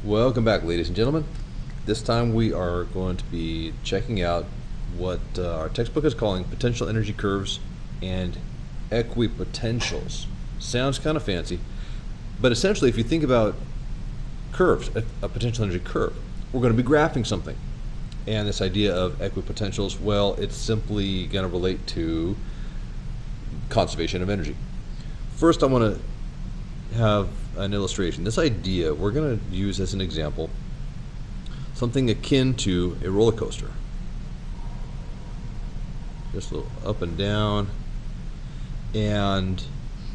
Welcome back, ladies and gentlemen. This time we are going to be checking out what our textbook is calling potential energy curves and equipotentials. Sounds kind of fancy, but essentially if you think about curves, a potential energy curve, we're going to be graphing something. And this idea of equipotentials, well, it's simply going to relate to conservation of energy. First, I want to have an illustration. This idea we're going to use as an example something akin to a roller coaster. Just a little up and down, and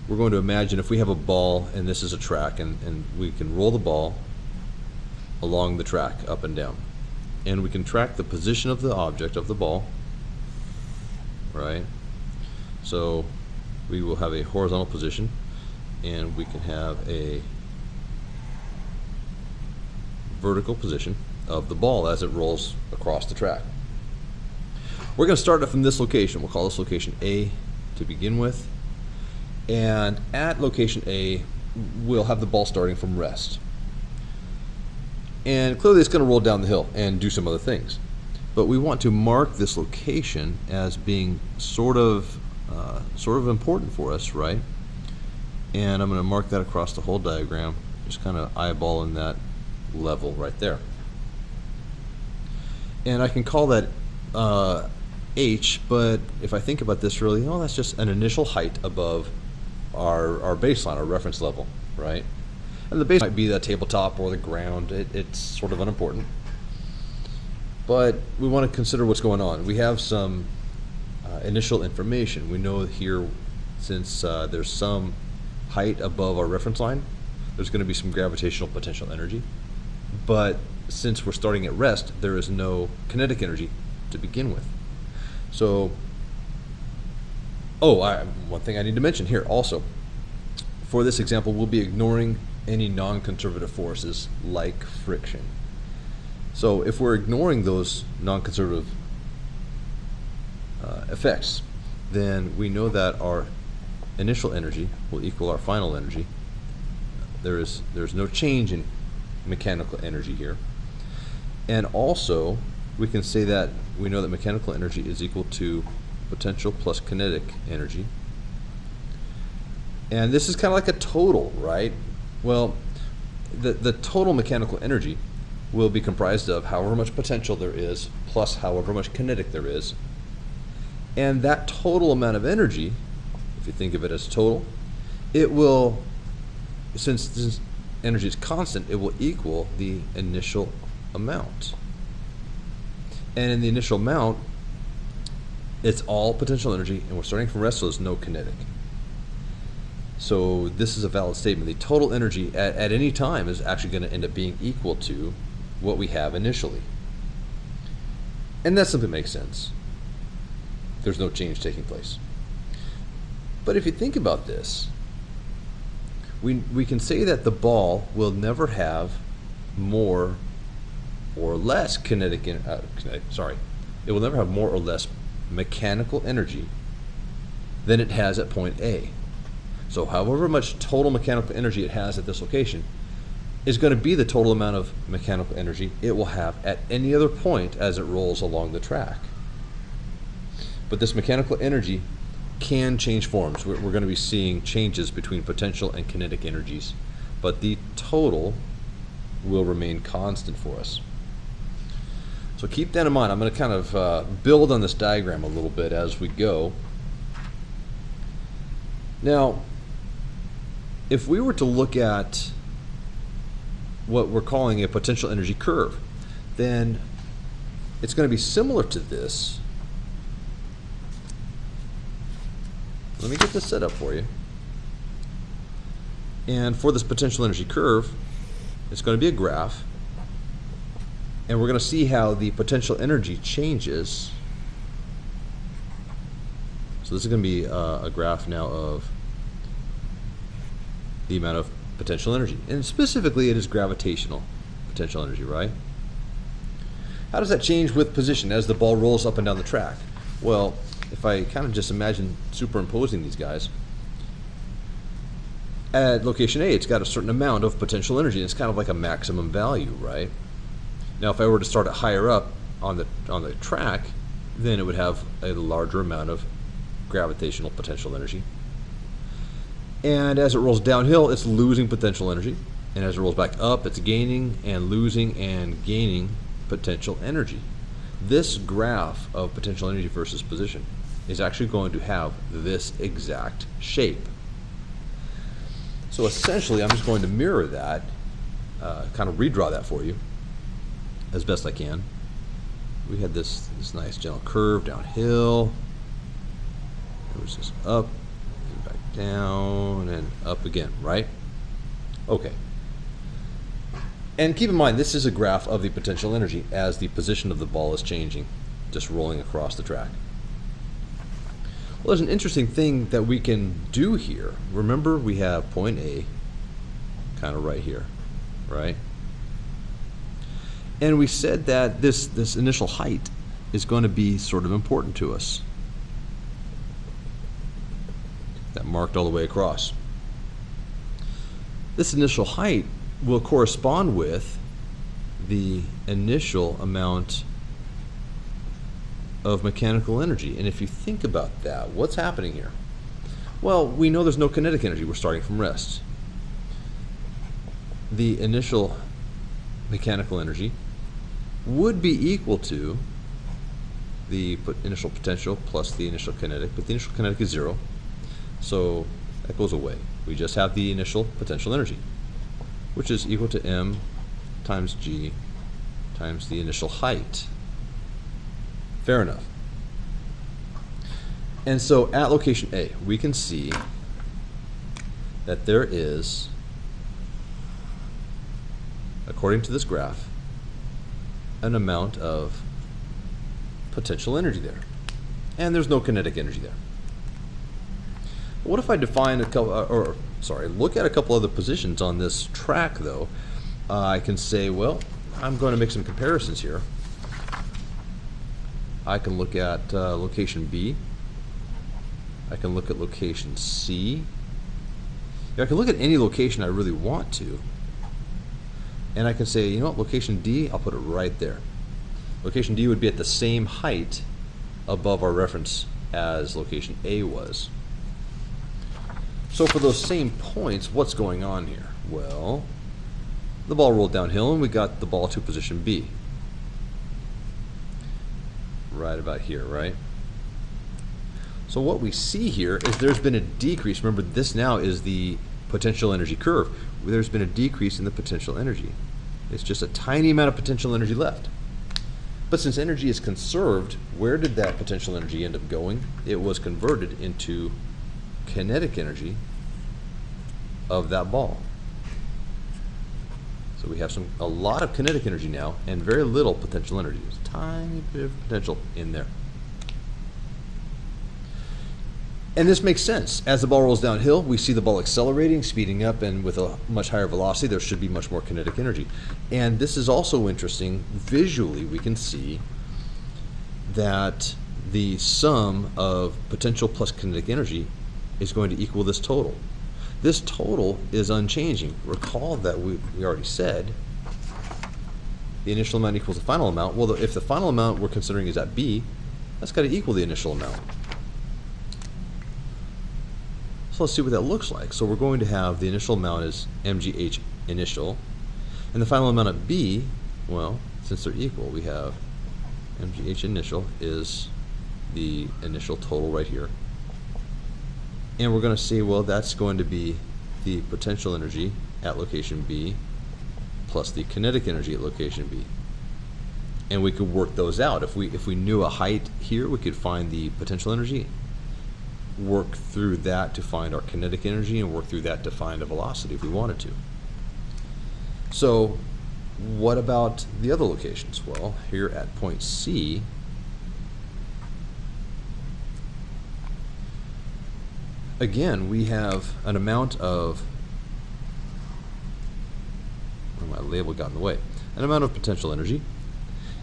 we're going to imagine if we have a ball and this is a track, and we can roll the ball along the track up and down, and we can track the position of the object of the ball, right? So we will have a horizontal position, and we can have a vertical position of the ball as it rolls across the track. We're going to start it from this location. We'll call this location A to begin with, and at location A we'll have the ball starting from rest, and clearly it's going to roll down the hill and do some other things, but we want to mark this location as being sort of important for us, right? And I'm going to mark that across the whole diagram, just kind of eyeballing that level right there. And I can call that H, but if I think about this really, that's just an initial height above our baseline, our reference level, right? And the base might be the tabletop or the ground. It's sort of unimportant. But we want to consider what's going on. We have some initial information. We know here, since there's some height above our reference line, there's going to be some gravitational potential energy. But since we're starting at rest, there is no kinetic energy to begin with. So, one thing I need to mention here also. For this example, we'll be ignoring any non-conservative forces like friction. So if we're ignoring those non-conservative effects, then we know that our initial energy will equal our final energy. There's no change in mechanical energy here. And also, we can say that we know that mechanical energy is equal to potential plus kinetic energy. And this is kind of like a total, right? Well, the total mechanical energy will be comprised of however much potential there is plus however much kinetic there is. And that total amount of energy, if you think of it as total, it will, since energy is constant, it will equal the initial amount. And in the initial amount, it's all potential energy, and we're starting from rest, so there's no kinetic. So this is a valid statement. The total energy at any time is actually going to end up being equal to what we have initially. And that simply makes sense. There's no change taking place. But if you think about this, we can say that the ball will never have more or less it will never have more or less mechanical energy than it has at point A. So however much total mechanical energy it has at this location is going to be the total amount of mechanical energy it will have at any other point as it rolls along the track. But this mechanical energy can change forms. We're going to be seeing changes between potential and kinetic energies, but the total will remain constant for us. So keep that in mind. I'm going to kind of build on this diagram a little bit as we go. Now, if we were to look at what we're calling a potential energy curve, then it's going to be similar to this. Let me get this set up for you. And for this potential energy curve, it's going to be a graph, and we're going to see how the potential energy changes. So this is going to be a graph now of the amount of potential energy, and specifically it is gravitational potential energy, right? How does that change with position as the ball rolls up and down the track? Well, if I kind of just imagine superimposing these guys, At location A, it's got a certain amount of potential energy. It's kind of like a maximum value, right? Now, if I were to start it higher up on the track, then it would have a larger amount of gravitational potential energy. And as it rolls downhill, it's losing potential energy. And as it rolls back up, it's gaining and losing and gaining potential energy. This graph of potential energy versus position is actually going to have this exact shape. So essentially, I'm just going to mirror that, kind of redraw that for you as best I can. We had this nice gentle curve downhill. It was just up, and back down, and up again, right? Okay. And keep in mind, this is a graph of the potential energy as the position of the ball is changing, just rolling across the track. Well, there's an interesting thing that we can do here. Remember, we have point A kind of right here, right? And we said that this initial height is going to be sort of important to us. That marked all the way across. This initial height will correspond with the initial amount of mechanical energy. And if you think about that, what's happening here? Well, we know there's no kinetic energy. We're starting from rest. The initial mechanical energy would be equal to the initial potential plus the initial kinetic, but the initial kinetic is 0, so that goes away. We just have the initial potential energy, which is equal to m times g times the initial height. Fair enough. And so at location A, we can see that there is, according to this graph, an amount of potential energy there. And there's no kinetic energy there. What if I define a couple, look at a couple other positions on this track though? I can say, well, I'm going to make some comparisons here. I can look at location B. I can look at location C. I can look at any location I really want to. And I can say, you know what, location D, I'll put it right there. Location D would be at the same height above our reference as location A was. So for those same points, what's going on here? Well, the ball rolled downhill and we got the ball to position B. Right about here, right? So what we see here is there's been a decrease. Remember, this now is the potential energy curve. There's been a decrease in the potential energy. It's just a tiny amount of potential energy left. But since energy is conserved, where did that potential energy end up going? It was converted into kinetic energy of that ball. So we have a lot of kinetic energy now and very little potential energy. There's a tiny bit of potential in there. And this makes sense. As the ball rolls downhill, we see the ball accelerating, speeding up, and with a much higher velocity, there should be much more kinetic energy. And this is also interesting. Visually, we can see that the sum of potential plus kinetic energy is going to equal this total. This total is unchanging. Recall that we already said the initial amount equals the final amount. Well, if the final amount we're considering is at B, that's got to equal the initial amount. So let's see what that looks like. So we're going to have the initial amount is mgh initial, and the final amount at B, well, since they're equal, we have mgh initial is the initial total right here. And we're going to say, well, that's going to be the potential energy at location B plus the kinetic energy at location B. And we could work those out. If we knew a height here, we could find the potential energy, work through that to find our kinetic energy, and work through that to find a velocity if we wanted to. So what about the other locations? Well, here at point C, again, we have an amount of, my label got in the way, an amount of potential energy,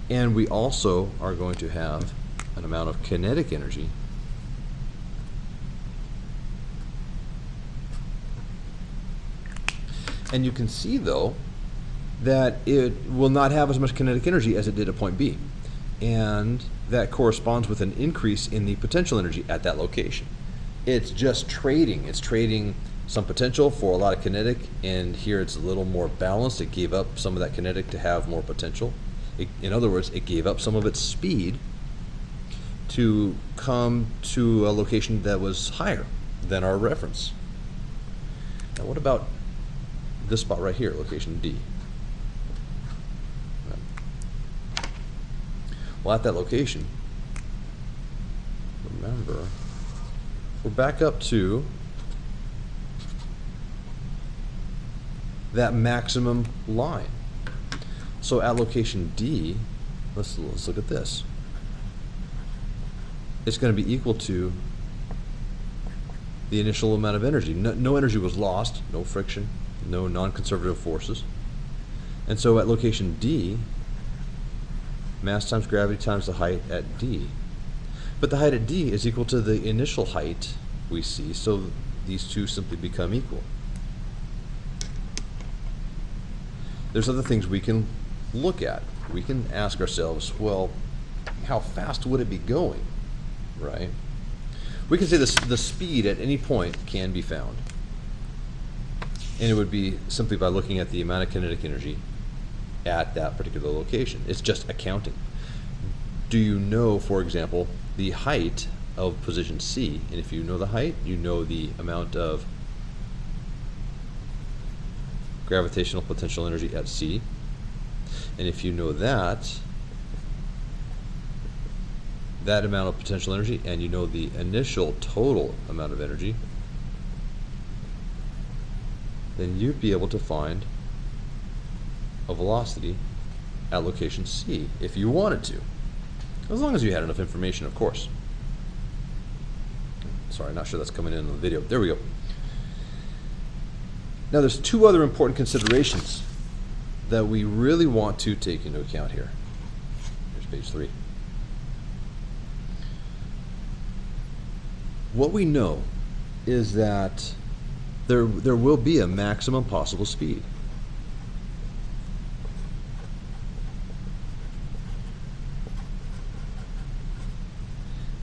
and we also are going to have an amount of kinetic energy And you can see, though, that it will not have as much kinetic energy as it did at point B. And that corresponds with an increase in the potential energy at that location. It's just trading. It's trading some potential for a lot of kinetic, and here it's a little more balanced. It gave up some of that kinetic to have more potential. In other words, it gave up some of its speed to come to a location that was higher than our reference. Now what about this spot right here, location D? Well, at that location, remember, we're back up to that maximum line. So at location D, let's look at this. It's going to be equal to the initial amount of energy. No energy was lost, no friction, no non-conservative forces. And so at location D, mass times gravity times the height at D. But the height at D is equal to the initial height we see, so these two simply become equal. There's other things we can look at. We can ask ourselves, well, how fast would it be going, right? We can say the speed at any point can be found. And it would be simply by looking at the amount of kinetic energy at that particular location. It's just accounting. Do you know, for example, the height of position C? And if you know the height, you know the amount of gravitational potential energy at C. And if you know that amount of potential energy, and you know the initial total amount of energy, then you'd be able to find a velocity at location C if you wanted to, as long as you had enough information, of course. Sorry, not sure that's coming in the video. There we go. Now there's two other important considerations that we really want to take into account here. Here's page 3. What we know is that there will be a maximum possible speed.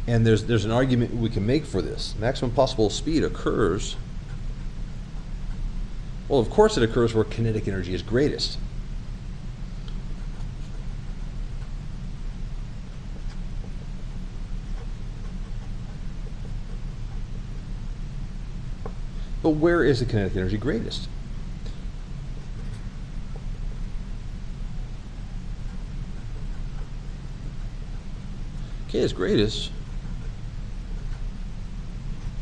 And there's an argument we can make for this. Maximum possible speed occurs, well, of course it occurs where kinetic energy is greatest. But where is the kinetic energy greatest? Okay, it's greatest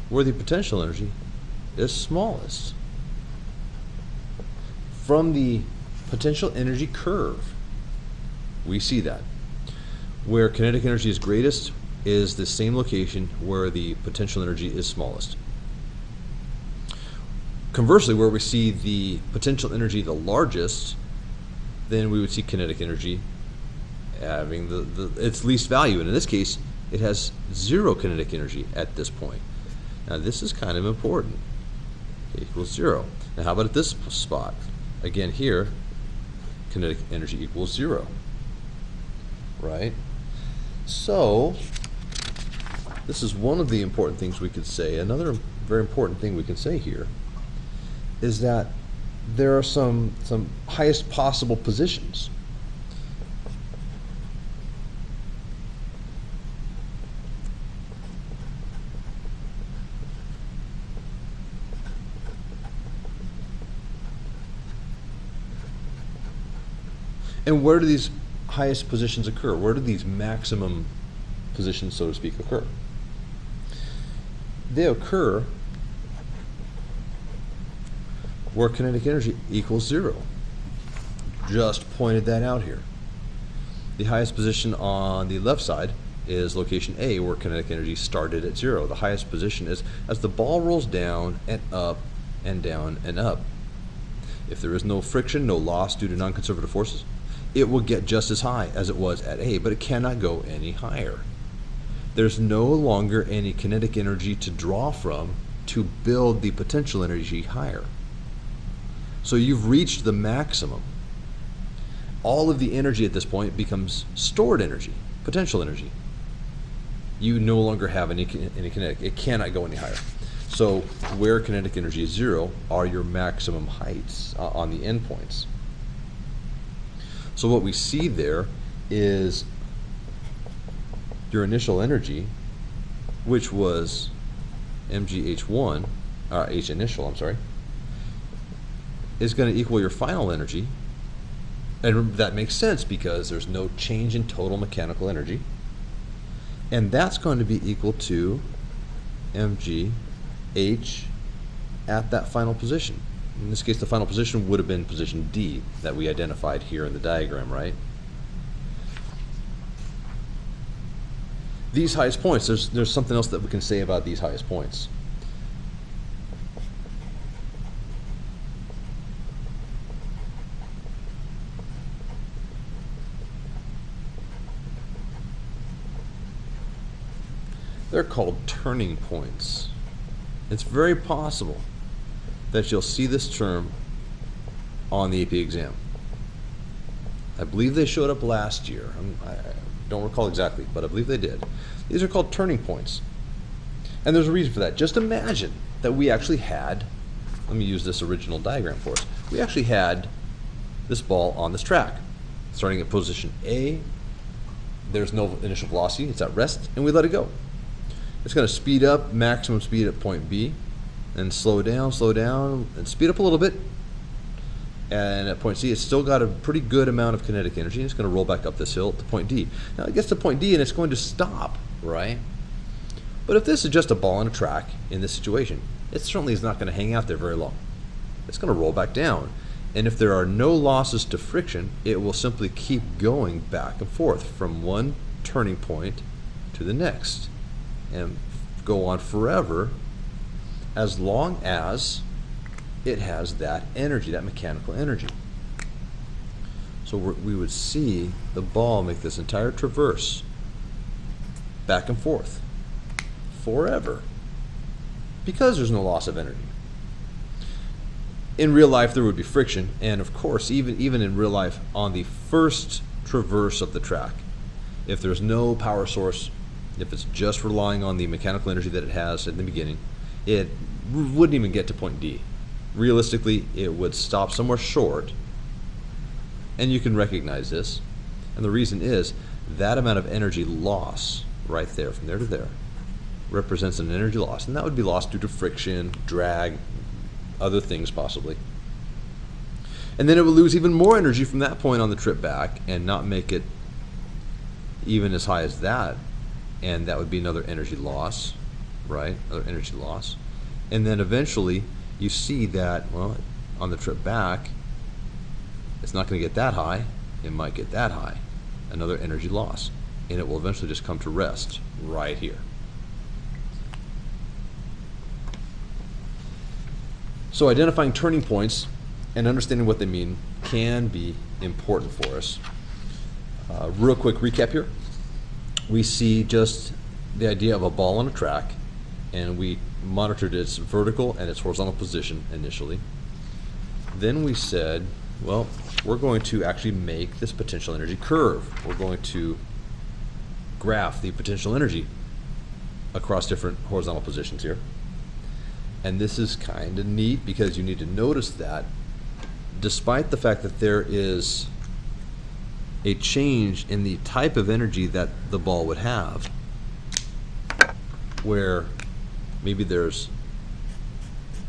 where the potential energy is smallest. From the potential energy curve, we see that. Where kinetic energy is greatest is the same location where the potential energy is smallest. Conversely, where we see the potential energy the largest, then we would see kinetic energy having its least value. And in this case, it has zero kinetic energy at this point. Now this is kind of important. K equals 0. Now how about at this spot? Again here, kinetic energy equals 0. Right? So, this is one of the important things we could say. Another very important thing we can say here is that there are some highest possible positions. And where do these highest positions occur? Where do these maximum positions, so to speak, occur? They occur where kinetic energy equals 0. Just pointed that out here. The highest position on the left side is location A, where kinetic energy started at 0. The highest position is as the ball rolls down and up and down and up. If there is no friction, no loss due to non-conservative forces, it will get just as high as it was at A, but it cannot go any higher. There's no longer any kinetic energy to draw from to build the potential energy higher. So you've reached the maximum. All of the energy at this point becomes stored energy, potential energy. You no longer have any kinetic. It cannot go any higher. So where kinetic energy is 0 are your maximum heights on the endpoints. So what we see there is your initial energy, which was mgh1, h initial, I'm sorry, is going to equal your final energy. And that makes sense because there's no change in total mechanical energy. And that's going to be equal to mgh at that final position. In this case, the final position would have been position D that we identified here in the diagram, right? These highest points, there's something else that we can say about these highest points. They're called turning points. It's very possible that you'll see this term on the AP exam. I believe they showed up last year. I don't recall exactly, but I believe they did. These are called turning points. And there's a reason for that. Just imagine that we actually had, let me use this original diagram for us. We actually had this ball on this track. Starting at position A, there's no initial velocity, it's at rest, and we let it go. It's going to speed up, maximum speed at point B, and slow down, and speed up a little bit. And at point C, it's still got a pretty good amount of kinetic energy, and it's going to roll back up this hill to point D. Now it gets to point D, and it's going to stop, right? But if this is just a ball on a track in this situation, it certainly is not going to hang out there very long. It's going to roll back down. And if there are no losses to friction, it will simply keep going back and forth from one turning point to the next, and go on forever as long as it has that energy, that mechanical energy. So we would see the ball make this entire traverse back and forth forever because there's no loss of energy. In real life there would be friction, and of course even in real life on the first traverse of the track, if there's no power source, if it's just relying on the mechanical energy that it has in the beginning, it wouldn't even get to point D. Realistically, it would stop somewhere short, and you can recognize this. And the reason is that amount of energy loss right there, from there to there, represents an energy loss, and that would be lost due to friction, drag, other things possibly. And then it would lose even more energy from that point on the trip back and not make it even as high as that. And that would be another energy loss, right? Another energy loss. And then eventually you see that, well, on the trip back, it's not going to get that high. It might get that high. Another energy loss. And it will eventually just come to rest right here. So identifying turning points and understanding what they mean can be important for us. Real quick recap here. We see just the idea of a ball on a track, and we monitored its vertical and its horizontal position initially. Then we said, well, we're going to actually make this potential energy curve. We're going to graph the potential energy across different horizontal positions here. And this is kind of neat because you need to notice that despite the fact that there is a change in the type of energy that the ball would have, where maybe there's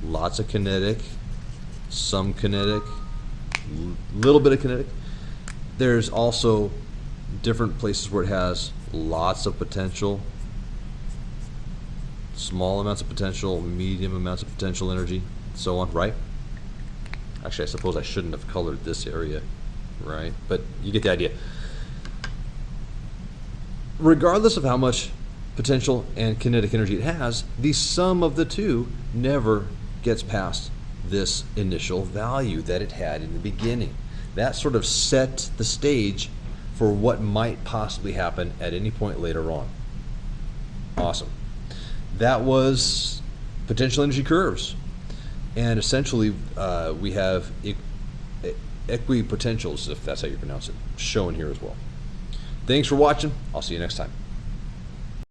lots of kinetic, some kinetic, little bit of kinetic. There's also different places where it has lots of potential, small amounts of potential, medium amounts of potential energy, so on, right? Actually, I suppose I shouldn't have colored this area, right? But you get the idea. Regardless of how much potential and kinetic energy it has, the sum of the two never gets past this initial value that it had in the beginning. That sort of set the stage for what might possibly happen at any point later on. Awesome. That was potential energy curves. And essentially, we have equipotentials, if that's how you pronounce it, shown here as well. Thanks for watching. I'll see you next time.